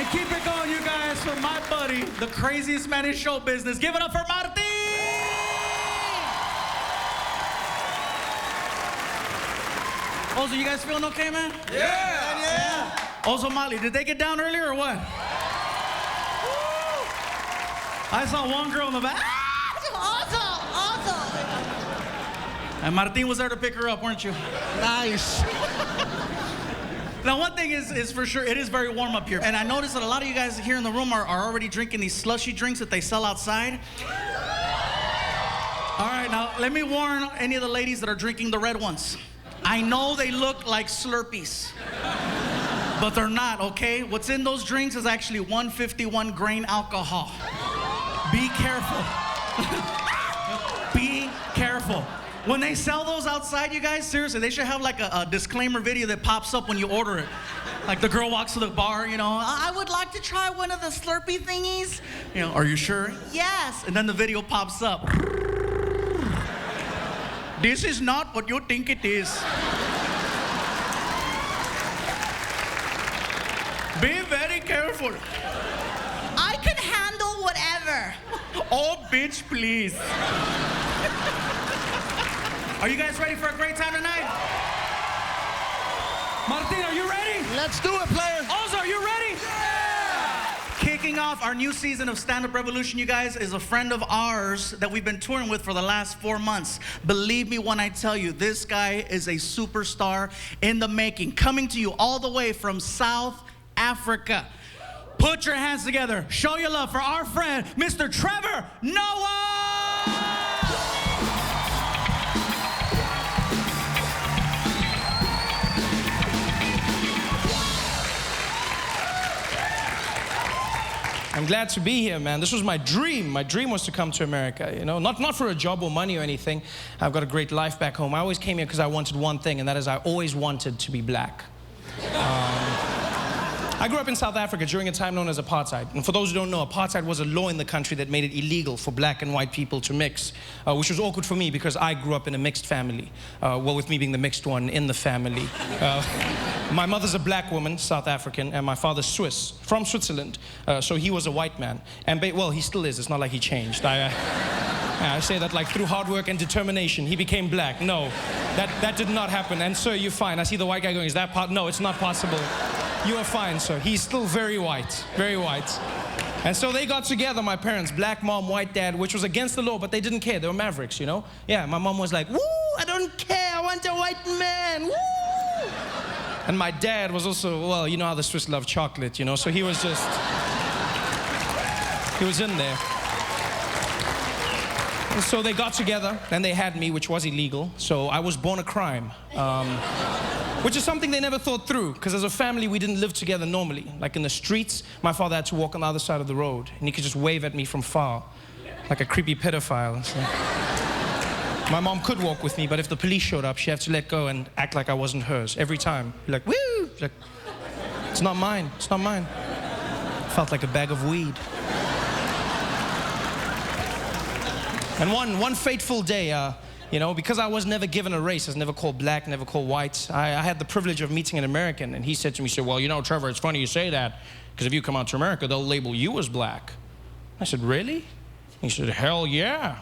And keep it going, you guys, for my buddy, the craziest man in show business. Give it up for Martin! Also, you guys feeling okay, man? Yeah! Also, Molly, did they get down earlier or what? I saw one girl in the back. Awesome. And Martin was there to pick her up, weren't you? Nice. Now, one thing is for sure, it is very warm up here. And I noticed that a lot of you guys here in the room are already drinking these slushy drinks that they sell outside. All right, now, let me warn any of the ladies that are drinking the red ones. I know they look like Slurpees, but they're not, okay? What's in those drinks is actually 151 grain alcohol. Be careful. Be careful. When they sell those outside, you guys, seriously, they should have like a disclaimer video that pops up when you order it. Like the girl walks to the bar, you know, I would like to try one of the Slurpee thingies. You know, are you sure? Yes. And then the video pops up. This is not what you think it is. Be very careful. I can handle whatever. Oh, bitch, please. Are you guys ready for a great time tonight? Martin, are you ready? Let's do it, player. Ozo, are you ready? Yeah! Kicking off our new season of Stand Up Revolution, you guys, is a friend of ours that we've been touring with for the last 4 months. Believe me when I tell you, this guy is a superstar in the making, coming to you all the way from South Africa. Put your hands together. Show your love for our friend, Mr. Trevor Noah! I'm glad to be here, man. This was my dream. My dream was to come to America, you know, not for a job or money or anything. I've got a great life back home. I always came here because I wanted one thing, and that is I always wanted to be black. I grew up in South Africa during a time known as apartheid. And for those who don't know, apartheid was a law in the country that made it illegal for black and white people to mix, which was awkward for me because I grew up in a mixed family. Well, with me being the mixed one in the family. My mother's a black woman, South African, and my father's Swiss, from Switzerland. So he was a white man. And well, he still is. It's not like he changed. I say that like through hard work and determination, he became black. No, that did not happen. And sir, you're fine. I see the white guy going, is that no, it's not possible. You are fine, sir. He's still very white, very white. And so they got together, my parents, black mom, white dad, which was against the law, but they didn't care. They were mavericks, you know? Yeah, my mom was like, woo, I don't care, I want a white man, woo! And my dad was also, well, you know how the Swiss love chocolate, you know? So he was just, he was in there. And so they got together, and they had me, which was illegal. So I was born a crime. Which is something they never thought through, because as a family, we didn't live together normally. Like in the streets, my father had to walk on the other side of the road, and he could just wave at me from far, like a creepy pedophile. So my mom could walk with me, but if the police showed up, she had to let go and act like I wasn't hers every time. Like, woo! Like, it's not mine, it's not mine. Felt like a bag of weed. And one fateful day, you know, because I was never given a race, I was never called black, never called white, I had the privilege of meeting an American, and he said to me, well, you know, Trevor, it's funny you say that, because if you come out to America, they'll label you as black. I said, really? He said, hell yeah.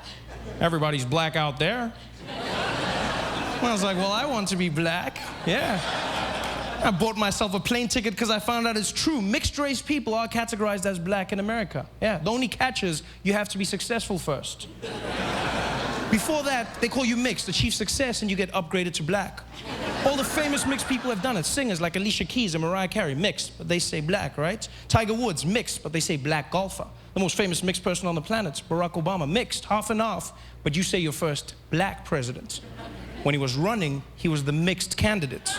Everybody's black out there. I was like, well, I want to be black. Yeah. I bought myself a plane ticket because I found out it's true. Mixed race people are categorized as black in America. Yeah, the only catch is you have to be successful first. Before that, they call you mixed, achieve success, and you get upgraded to black. All the famous mixed people have done it. Singers like Alicia Keys and Mariah Carey, mixed, but they say black, right? Tiger Woods, mixed, but they say black golfer. The most famous mixed person on the planet, Barack Obama, mixed, half and half, but you say your first black president. When he was running, he was the mixed candidate.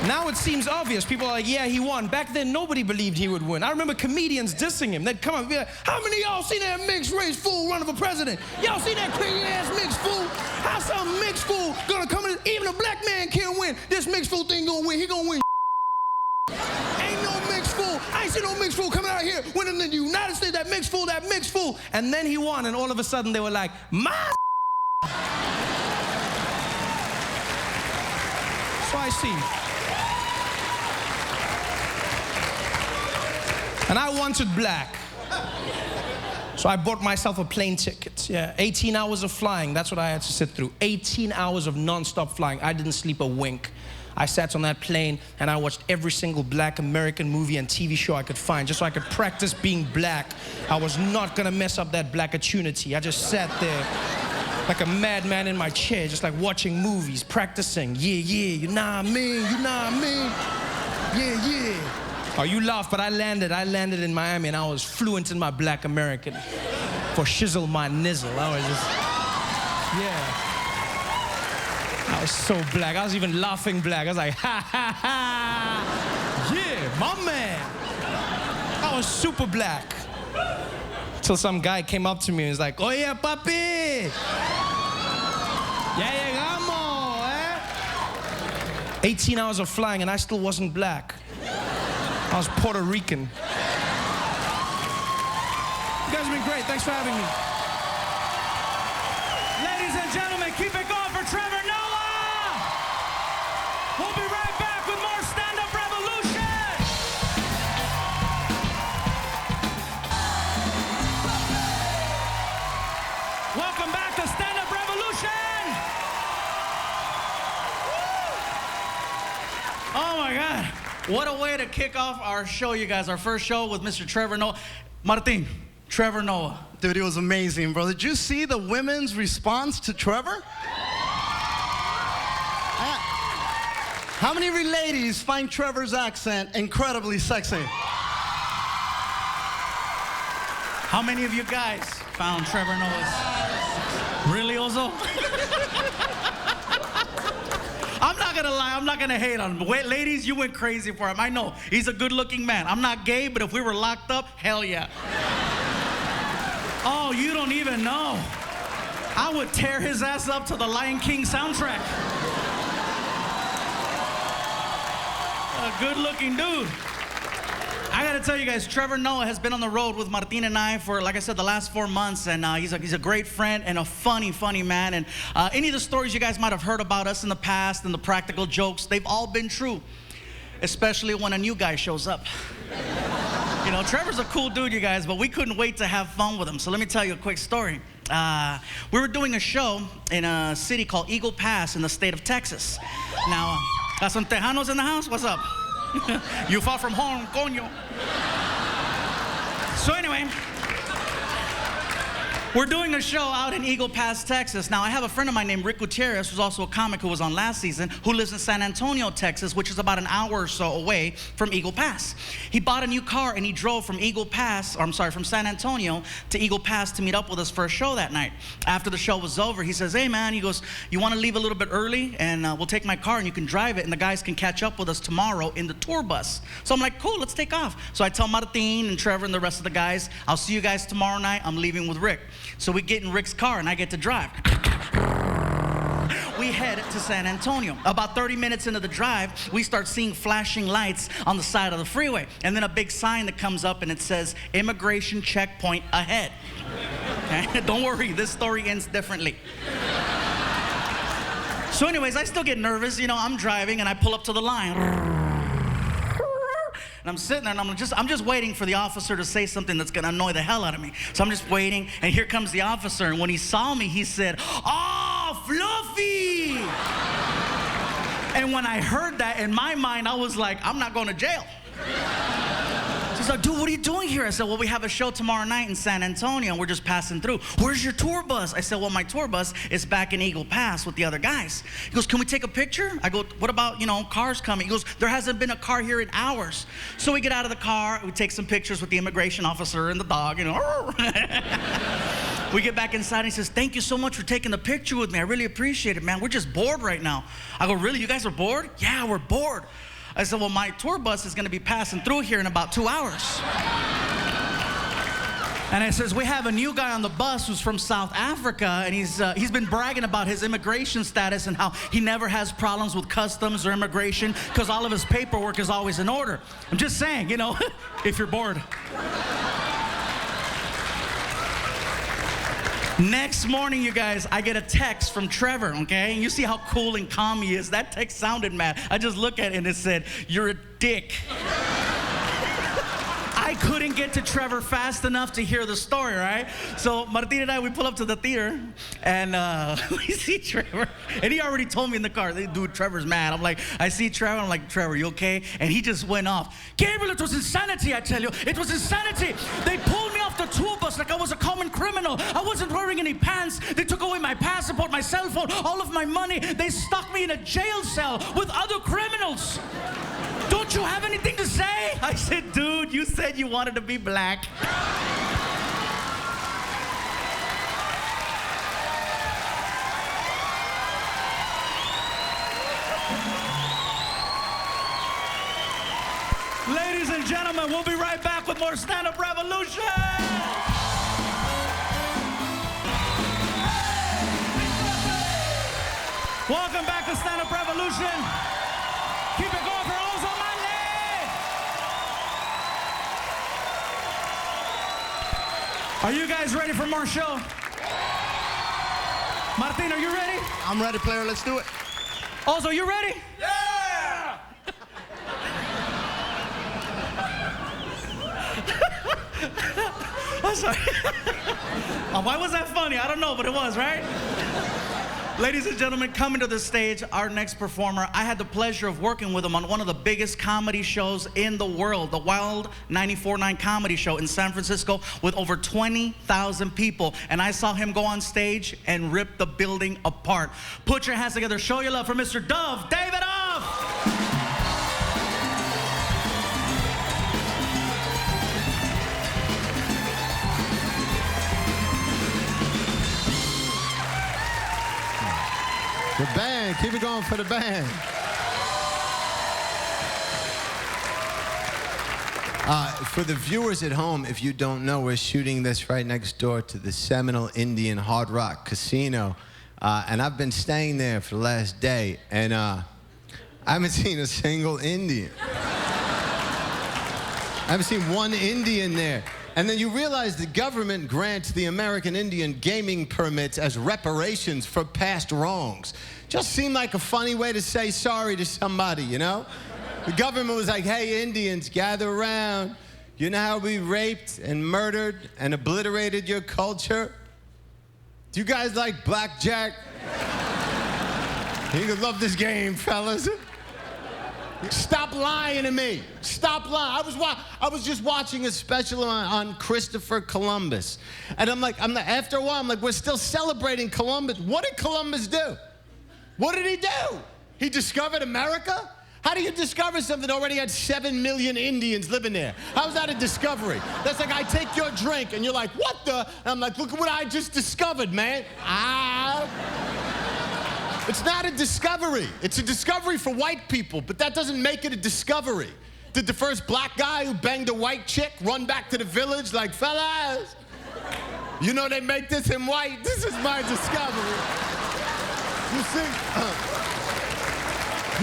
Now it seems obvious. People are like, yeah, he won. Back then, nobody believed he would win. I remember comedians dissing him. They'd come up and be like, how many of y'all seen that mixed race fool run for president? Y'all seen that crazy ass mixed fool? How's some mixed fool gonna come in? Even a black man can't win. This mixed fool thing gonna win. He gonna win. Ain't no mixed fool. I ain't seen no mixed fool coming out here winning in the United States. That mixed fool, that mixed fool. And then he won, and all of a sudden they were like, my. So I see. And I wanted black. So I bought myself a plane ticket. Yeah, 18 hours of flying, that's what I had to sit through. 18 hours of non-stop flying. I didn't sleep a wink. I sat on that plane and I watched every single black American movie and TV show I could find just so I could practice being black. I was not gonna mess up that black opportunity. I just sat there like a madman in my chair, just like watching movies, practicing. Yeah, you know what I mean, you know what I mean? Yeah. Oh, you laugh, but I landed in Miami and I was fluent in my black American. For shizzle my nizzle, I was just, yeah. I was so black, I was even laughing black. I was like, ha, ha, ha. Yeah, my man. I was super black. Till some guy came up to me and was like, oye, papi. Ya llegamos, eh? 18 hours of flying and I still wasn't black. I was Puerto Rican. You guys have been great. Thanks for having me. Ladies and gentlemen, keep it going for Trevor Noah. We'll be right back with more Stand-Up Revolution. Welcome back to Stand-Up Revolution. Woo! Oh my God. What a way to kick off our show, you guys. Our first show with Mr. Trevor Noah. Martin, Trevor Noah. Dude, it was amazing, bro. Did you see the women's response to Trevor? How many ladies find Trevor's accent incredibly sexy? How many of you guys found Trevor Noah's? Really, Ozo? I'm not gonna lie, I'm not gonna hate on him. Wait, ladies, you went crazy for him. I know, he's a good-looking man. I'm not gay, but if we were locked up, hell yeah. Oh, you don't even know. I would tear his ass up to the Lion King soundtrack. A good-looking dude. I gotta tell you guys, Trevor Noah has been on the road with Martin and I for, like I said, the last 4 months, and he's a great friend and a funny man. And any of the stories you guys might have heard about us in the past and the practical jokes, they've all been true, especially when a new guy shows up. You know, Trevor's a cool dude, you guys, but we couldn't wait to have fun with him. So let me tell you a quick story. We were doing a show in a city called Eagle Pass in the state of Texas. Now, got some Tejanos in the house? What's up? You far from home, coño. So anyway, we're doing a show out in Eagle Pass, Texas. Now, I have a friend of mine named Rick Gutierrez, who's also a comic who was on last season, who lives in San Antonio, Texas, which is about an hour or so away from Eagle Pass. He bought a new car and he drove from from San Antonio to Eagle Pass to meet up with us for a show that night. After the show was over, he says, hey man, he goes, you want to leave a little bit early and we'll take my car and you can drive it and the guys can catch up with us tomorrow in the tour bus. So I'm like, cool, let's take off. So I tell Martin and Trevor and the rest of the guys, I'll see you guys tomorrow night. I'm leaving with Rick. So we get in Rick's car and I get to drive. We head to San Antonio. About 30 minutes into the drive, we start seeing flashing lights on the side of the freeway. And then a big sign that comes up and it says, immigration checkpoint ahead. Okay? Don't worry, this story ends differently. So anyways, I still get nervous. You know, I'm driving and I pull up to the line. And I'm sitting there and I'm just waiting for the officer to say something that's gonna annoy the hell out of me. So I'm just waiting, and here comes the officer, and when he saw me, he said, "Oh, Fluffy!" And when I heard that, in my mind, I was like, I'm not going to jail. So he's like, dude, what are you doing here? I said, well, we have a show tomorrow night in San Antonio, and we're just passing through. Where's your tour bus? I said, well, my tour bus is back in Eagle Pass with the other guys. He goes, can we take a picture? I go, what about, cars coming? He goes, there hasn't been a car here in hours. So we get out of the car, we take some pictures with the immigration officer and the dog, We get back inside and he says, thank you so much for taking the picture with me. I really appreciate it, man. We're just bored right now. I go, really? You guys are bored? Yeah, we're bored. I said, well, my tour bus is going to be passing through here in about 2 hours. And it says, we have a new guy on the bus who's from South Africa, and he's been bragging about his immigration status and how he never has problems with customs or immigration because all of his paperwork is always in order. I'm just saying, if you're bored. Next morning, you guys, I get a text from Trevor, okay? And you see how cool and calm he is. That text sounded mad. I just look at it and it said, you're a dick. I I couldn't get to Trevor fast enough to hear the story, right? So Martin and I, we pull up to the theater, and we see Trevor, and he already told me in the car, dude, Trevor's mad. I'm like, I see Trevor, I'm like, Trevor, you okay? And he just went off. Gabriel, it was insanity, I tell you. It was insanity. They pulled me off the tour bus like I was a common criminal. I wasn't wearing any pants. They took away my passport, my cell phone, all of my money. They stuck me in a jail cell with other criminals. Don't you have anything to say? I said, dude, you said you wanted to be black. Ladies and gentlemen, we'll be right back with more Stand-Up Revolution. Welcome back to Stand-Up Revolution. Keep it going for Ozo Monday. Are you guys ready for more show? Martin, are you ready? I'm ready, player. Let's do it. Ozo, you ready? Yeah! I'm sorry. Why was that funny? I don't know, but it was, right? Ladies and gentlemen, coming to the stage, our next performer. I had the pleasure of working with him on one of the biggest comedy shows in the world, the Wild 94.9 Comedy Show in San Francisco with over 20,000 people. And I saw him go on stage and rip the building apart. Put your hands together, show your love for Mr. Davidoff. The band, keep it going for the band. For the viewers at home, if you don't know, we're shooting this right next door to the Seminole Indian Hard Rock Casino. And I've been staying there for the last day, and I haven't seen a single Indian. I haven't seen one Indian there. And then you realize the government grants the American Indian gaming permits as reparations for past wrongs. Just seemed like a funny way to say sorry to somebody, you know? The government was like, hey, Indians, gather around. You know how we raped and murdered and obliterated your culture? Do you guys like blackjack? You could love this game, fellas. Stop lying to me. Stop lying. I was just watching a special on Christopher Columbus. And after a while, I'm like, we're still celebrating Columbus. What did Columbus do? What did he do? He discovered America? How do you discover something that already had 7 million Indians living there? How's that a discovery? That's like I take your drink and you're like, what the? And I'm like, look at what I just discovered, man. It's not a discovery. It's a discovery for white people, but that doesn't make it a discovery. Did the first black guy who banged a white chick run back to the village like, fellas, you know they make this in white? This is my discovery. You see?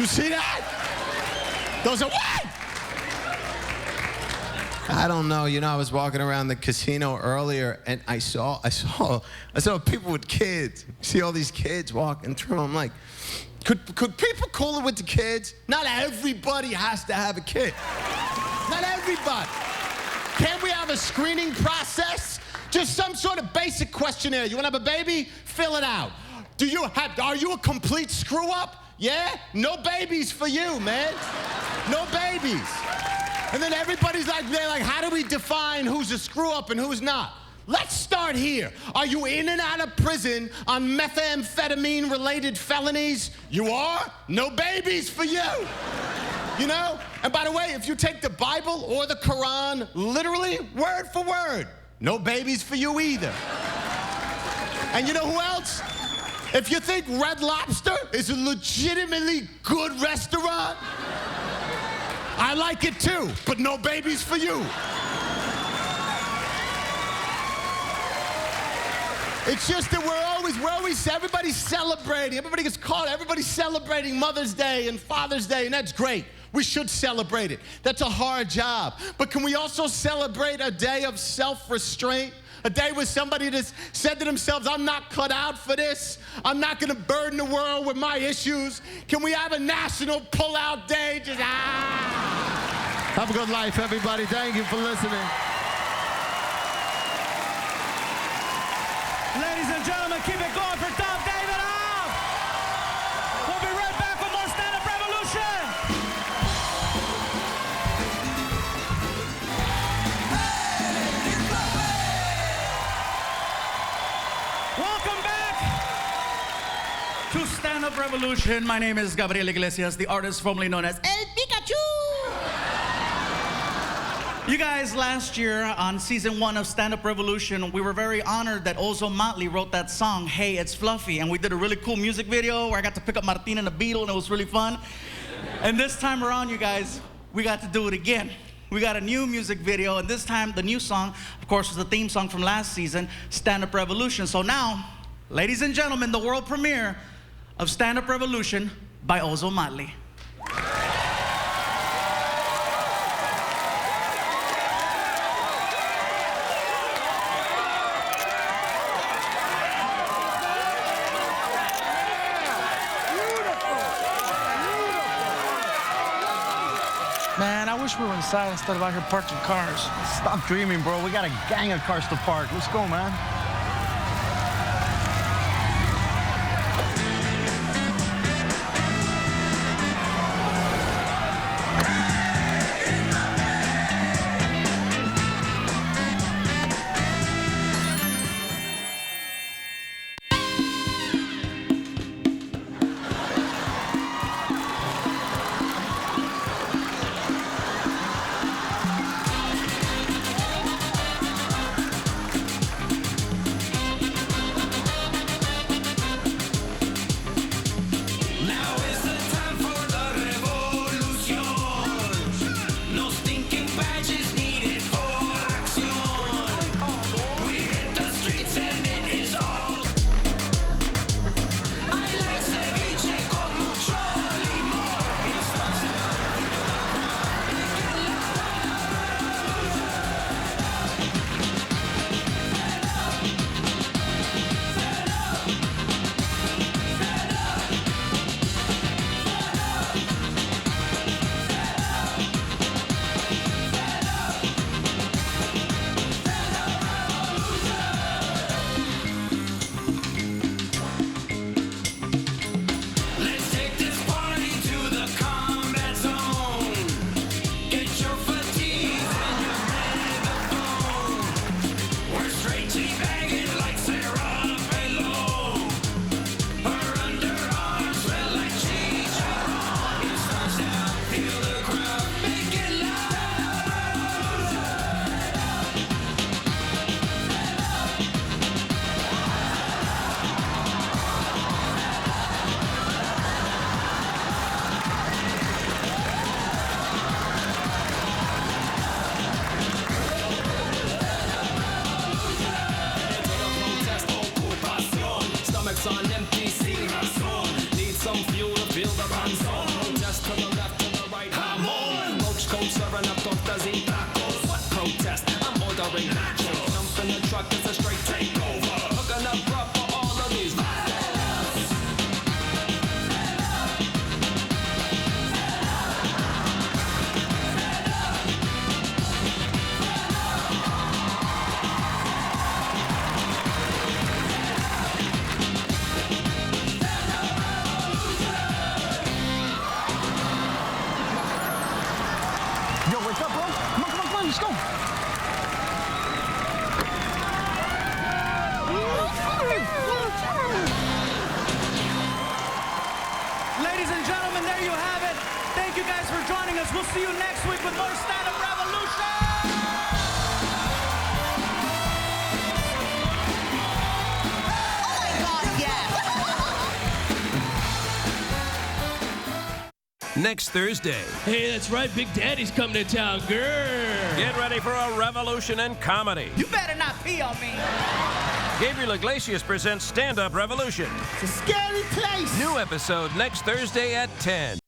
You see that? Those are white! I don't know. You know, I was walking around the casino earlier, and I saw people with kids. See all these kids walking through. I'm like, could people cool it with the kids? Not everybody has to have a kid. Not everybody. Can't we have a screening process? Just some sort of basic questionnaire. You want to have a baby? Fill it out. Are you a complete screw up? Yeah? No babies for you, man. No babies. And then everybody's like, how do we define who's a screw-up and who's not? Let's start here. Are you in and out of prison on methamphetamine-related felonies? You are? No babies for you. You know? And by the way, if you take the Bible or the Quran literally, word for word, no babies for you either. And you know who else? If you think Red Lobster is a legitimately good restaurant, I like it too, but no babies for you. It's just that everybody's celebrating. Everybody gets caught. Everybody's celebrating Mother's Day and Father's Day, and that's great. We should celebrate it. That's a hard job. But can we also celebrate a day of self-restraint? A day where somebody just said to themselves, I'm not cut out for this. I'm not going to burden the world with my issues. Can we have a national pull-out day? Just, Have a good life, everybody. Thank you for listening. Ladies and gentlemen, keep it going for Tom Davidoff. We'll be right back with more Stand Up Revolution. Welcome back to Stand Up Revolution. My name is Gabriel Iglesias, the artist formerly known as El Pikachu. You guys, last year on season 1 of Stand Up Revolution, we were very honored that Ozo Motley wrote that song, Hey, It's Fluffy, and we did a really cool music video where I got to pick up Martin and the Beetle, and it was really fun. And this time around, you guys, we got to do it again. We got a new music video, and this time the new song, of course, was the theme song from last season, Stand Up Revolution. So now, ladies and gentlemen, the world premiere of Stand Up Revolution by Ozo Motley. Man, I wish we were inside instead of out here parking cars. Stop dreaming, bro. We got a gang of cars to park. Let's go, man. On empty, sin razón. Need some fuel to fill the ransom. Protest to the left, to the right, I'm on. Roach coat serving up tortas y tacos. What protest? I'm ordering nachos. Jump in the truck, it's a straight takeover. Hooking up rough for all of these vatos. Yo, wake up, bro. Come on, let's go. Ladies and gentlemen, there you have it. Thank you guys for joining us. We'll see you next week with more Stand Up Revolution. Oh my God, yes. Next Thursday, Hey, that's right. Big Daddy's coming to town, girl. get ready for a revolution in comedy. You better not pee on me. Gabriel Iglesias presents Stand Up Revolution. It's a scary place. New episode next Thursday at 10.